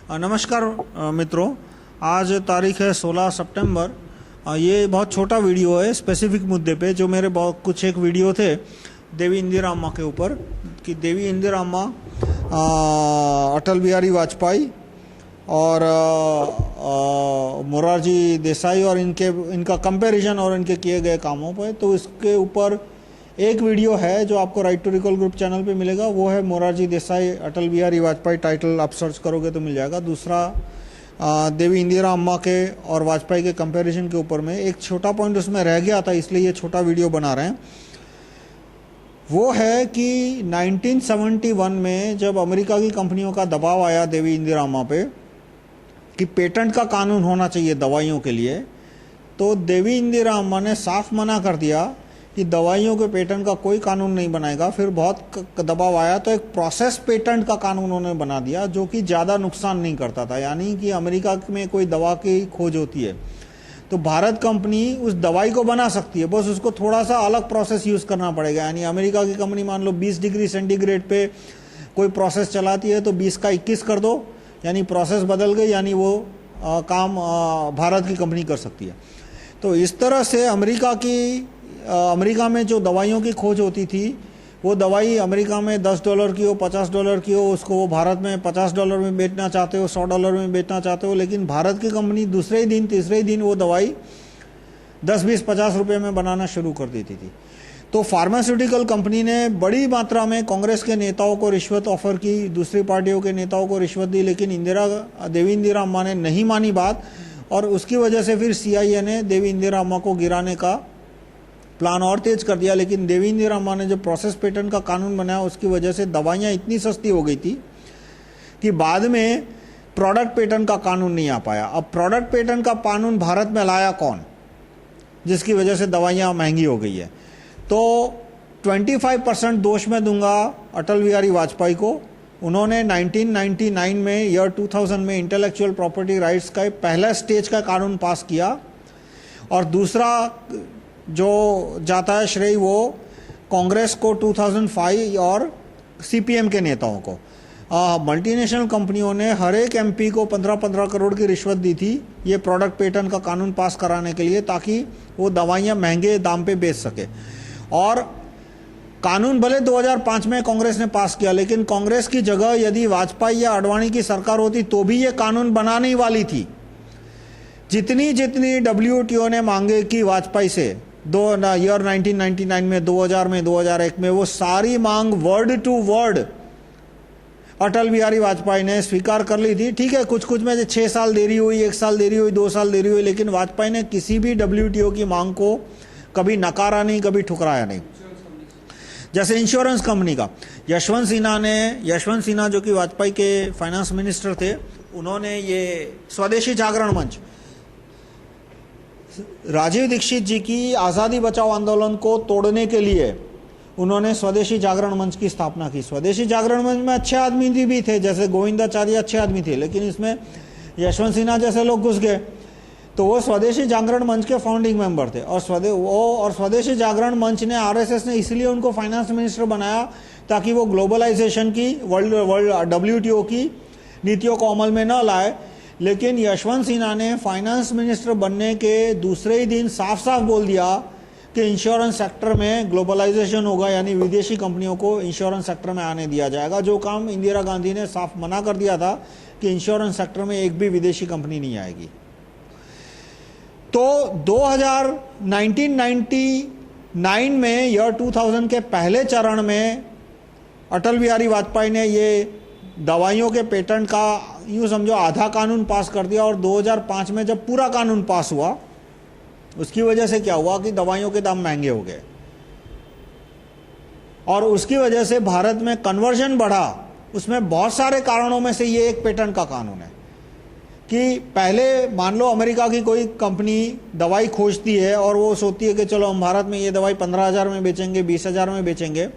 नमस्कार मित्रों, आज तारीख है 16 सितंबर। ये बहुत छोटा वीडियो है स्पेसिफिक मुद्दे पे, जो मेरे बहुत कुछ एक वीडियो थे देवी इंदिरा अम्मा के ऊपर, कि देवी इंदिरा अम्मा, अटल बिहारी वाजपेयी और मोरारजी देसाई और इनका कंपैरिजन और इनके किए गए कामों पर। तो इसके ऊपर एक वीडियो है जो आपको right to recall group channel पे मिलेगा, वो है मोरारजी देसाई अटल बिहारी वाजपेयी, टाइटल आप सर्च करोगे तो मिल जाएगा। दूसरा देवी इंदिरा अम्मा के और वाजपेयी के कंपैरिजन के ऊपर में एक छोटा पॉइंट उसमें रह गया था, इसलिए ये छोटा वीडियो बना रहे हैं। वो है कि 1971 में जब अमेरिका की कंपनियों का दबाव आया देवी इंदिरा अम्मा पे कि पेटेंट का कानून होना चाहिए दवाइयों के लिए, तो देवी इंदिरा अम्मा ने साफ मना कर दिया कि दवाइयों के पेटेंट का कोई कानून नहीं बनाएगा। फिर बहुत दबाव आया तो एक प्रोसेस पेटेंट का कानून उन्होंने बना दिया, जो कि ज़्यादा नुकसान नहीं करता था। यानी कि अमेरिका में कोई दवा की खोज होती है तो भारत कंपनी उस दवाई को बना सकती है, बस उसको थोड़ा सा अलग प्रोसेस यूज़ करना पड़ेगा। यानी अमेरिका की कंपनी मान लो 20 डिग्री सेंटीग्रेड पे कोई प्रोसेस चलाती है तो 20 का 21 कर दो, यानी प्रोसेस बदल गई, यानी वो काम भारत की कंपनी कर सकती है। तो इस तरह से अमेरिका में जो दवाइयों की खोज होती थी, वो दवाई अमेरिका में $10 की हो, $50 की हो, उसको वो भारत में $50 में बेचना चाहते हो, $100 में बेचना चाहते हो, लेकिन भारत की कंपनी दूसरे ही दिन तीसरे ही दिन वो दवाई 10, 20, $50 में बनाना शुरू कर देती थी। तो फार्मास्यूटिकल कंपनी ने बड़ी मात्रा में कांग्रेस के नेताओं को रिश्वत ऑफर की, दूसरी पार्टियों के नेताओं को रिश्वत दी, लेकिन देवी इंदिरा अम्मा ने नहीं मानी बात, और उसकी वजह से फिर CIA ने देवी इंदिरा अम्मा को गिराने का प्लान और तेज कर दिया। लेकिन देवी इंदिरा अम्मा ने जो प्रोसेस पेटेंट का कानून बनाया, उसकी वजह से दवाइयाँ इतनी सस्ती हो गई थी कि बाद में प्रोडक्ट पेटेंट का कानून नहीं आ पाया। अब प्रोडक्ट पेटेंट का कानून भारत में लाया कौन, जिसकी वजह से दवाइयाँ महंगी हो गई है? तो 25% दोष मैं दूंगा अटल बिहारी वाजपेयी को। उन्होंने 1999 में, ईयर 2000 में इंटेलेक्चुअल प्रॉपर्टी राइट्स का पहला स्टेज का कानून पास किया, और दूसरा जो जाता है श्रेय वो कांग्रेस को 2005 और CPM के नेताओं को। मल्टीनेशनल कंपनियों ने हर एक MP को 15-15 करोड़ की रिश्वत दी थी ये प्रोडक्ट पेटेंट का कानून पास कराने के लिए, ताकि वो दवाइयाँ महंगे दाम पे बेच सके। और कानून भले 2005 में कांग्रेस ने पास किया, लेकिन कांग्रेस की जगह यदि वाजपेयी या आडवाणी की सरकार होती तो भी ये कानून बनाने ही वाली थी। जितनी WTO ने मांगे कि वाजपेयी से ईयर 1999 में, 2000 में, 2001 में, वो सारी मांग वर्ड टू वर्ड अटल बिहारी वाजपेयी ने स्वीकार कर ली थी। ठीक है, कुछ में 6 साल देरी हुई, 1 साल देरी हुई, 2 साल देरी हुई, लेकिन वाजपेयी ने किसी भी WTO की मांग को कभी नकारा नहीं, कभी ठुकराया नहीं। जैसे इंश्योरेंस कंपनी का यशवंत सिन्हा जो कि वाजपेयी के फाइनेंस मिनिस्टर थे, उन्होंने ये स्वदेशी जागरण मंच, राजीव दीक्षित जी की आज़ादी बचाओ आंदोलन को तोड़ने के लिए उन्होंने स्वदेशी जागरण मंच की स्थापना की। स्वदेशी जागरण मंच में अच्छे आदमी भी थे, जैसे गोविंदाचार्य अच्छे आदमी थे, लेकिन इसमें यशवंत सिन्हा जैसे लोग घुस गए। तो वो स्वदेशी जागरण मंच के फाउंडिंग मेंबर थे, और स्वदेशी जागरण मंच ने, RSS ने इसलिए उनको फाइनेंस मिनिस्टर बनाया ताकि वो ग्लोबलाइजेशन की, वर्ल्ड WTO की नीतियों को अमल में न लाए। लेकिन यशवंत सिन्हा ने फाइनेंस मिनिस्टर बनने के दूसरे ही दिन साफ साफ बोल दिया कि इंश्योरेंस सेक्टर में ग्लोबलाइजेशन होगा, यानी विदेशी कंपनियों को इंश्योरेंस सेक्टर में आने दिया जाएगा, जो काम इंदिरा गांधी ने साफ मना कर दिया था कि इंश्योरेंस सेक्टर में एक भी विदेशी कंपनी नहीं आएगी। तो 1999 में, ईयर 2000 के पहले चरण में अटल बिहारी वाजपेयी ने ये दवाइयों के पेटेंट का, यूँ समझो, आधा कानून पास कर दिया। और 2005 में जब पूरा कानून पास हुआ, उसकी वजह से क्या हुआ कि दवाइयों के दाम महंगे हो गए, और उसकी वजह से भारत में कन्वर्जन बढ़ा। उसमें बहुत सारे कारणों में से ये एक पेटेंट का कानून है कि पहले मान लो अमेरिका की कोई कंपनी दवाई खोजती है और वो सोचती है कि चलो हम भारत में ये दवाई 15,000 में बेचेंगे, 20,000 में बेचेंगे,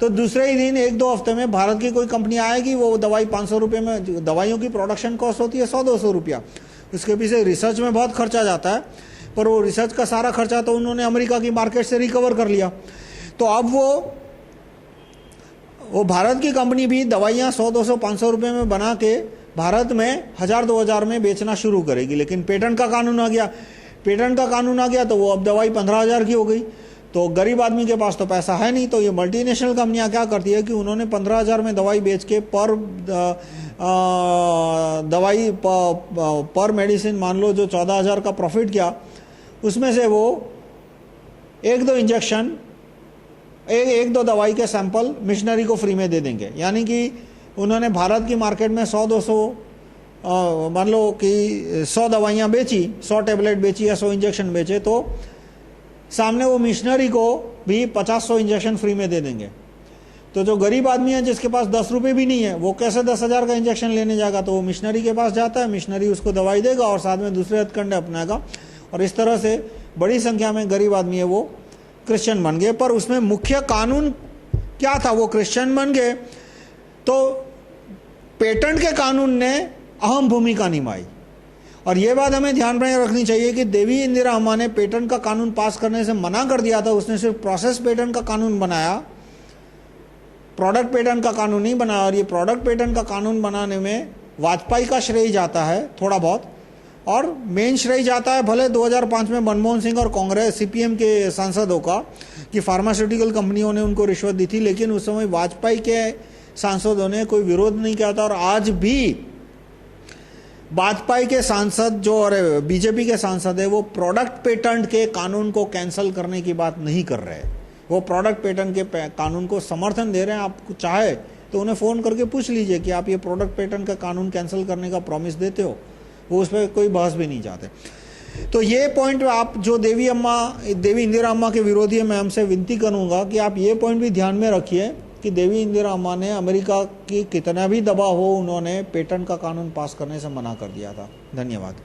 तो दूसरे ही दिन 1-2 हफ्ते में भारत की कोई कंपनी आएगी, वो दवाई 500 रुपये में, दवाइयों की प्रोडक्शन कॉस्ट होती है 100-200 रुपया, उसके पीछे रिसर्च में बहुत खर्चा जाता है, पर वो रिसर्च का सारा खर्चा तो उन्होंने अमेरिका की मार्केट से रिकवर कर लिया। तो अब वो भारत की कंपनी भी दवाइयाँ 100, 200, 500 रुपये में बना के भारत में 1000-2000 में बेचना शुरू करेगी। लेकिन पेटेंट का कानून आ गया, पेटेंट का कानून आ गया तो वो अब दवाई 15,000 की हो गई। तो गरीब आदमी के पास तो पैसा है नहीं, तो ये मल्टीनेशनल कंपनियां क्या करती है कि उन्होंने 15,000 में दवाई बेच के दवाई पर मेडिसिन मान लो जो 14,000 का प्रॉफिट किया, उसमें से वो एक दो दवाई के सैंपल मिशनरी को फ्री में दे देंगे। यानी कि उन्होंने भारत की मार्केट में 100-200 मान लो कि 100 दवाइयाँ बेची, 100 टैबलेट बेची या 100 इंजेक्शन बेचे, तो सामने वो मिशनरी को भी 50-100 इंजेक्शन फ्री में दे देंगे। तो जो गरीब आदमी है जिसके पास 10 रुपये भी नहीं है, वो कैसे 10,000 का इंजेक्शन लेने जाएगा? तो वो मिशनरी के पास जाता है, मिशनरी उसको दवाई देगा और साथ में दूसरे हथकंडे अपनाएगा, और इस तरह से बड़ी संख्या में गरीब आदमी है वो क्रिश्चियन बन गए। पर उसमें मुख्य कानून क्या था? वो क्रिश्चियन बन गए तो पेटेंट के कानून ने अहम भूमिका निभाई। और ये बात हमें ध्यान में रखनी चाहिए कि देवी इंदिरा अम्मा ने पेटेंट का कानून पास करने से मना कर दिया था। उसने सिर्फ प्रोसेस पेटेंट का कानून बनाया, प्रोडक्ट पेटेंट का कानून नहीं बनाया। और ये प्रोडक्ट पेटेंट का कानून बनाने में वाजपेयी का श्रेय जाता है थोड़ा बहुत, और मेन श्रेय जाता है भले 2005 में मनमोहन सिंह और कांग्रेस सीपीएम के सांसदों का, कि फार्मास्यूटिकल कंपनियों ने उनको रिश्वत दी थी, लेकिन उस समय वाजपेयी के सांसदों ने कोई विरोध नहीं किया था। और आज भी वाजपेयी के सांसद जो और बीजेपी के सांसद है वो प्रोडक्ट पेटेंट के कानून को कैंसिल करने की बात नहीं कर रहे, वो प्रोडक्ट पेटेंट के कानून को समर्थन दे रहे हैं। आप चाहे तो उन्हें फ़ोन करके पूछ लीजिए कि आप ये प्रोडक्ट पेटेंट का कानून कैंसिल करने का प्रॉमिस देते हो, वो उस पर कोई बहस भी नहीं चाहते। तो ये पॉइंट आप जो देवी इंदिरा अम्मा के विरोधी है, मैं हमसे विनती करूँगा कि आप ये पॉइंट भी ध्यान में रखिए कि देवी इंदिरा अम्मा ने अमेरिका की कितना भी दबाव हो, उन्होंने पेटेंट का कानून पास करने से मना कर दिया था। धन्यवाद।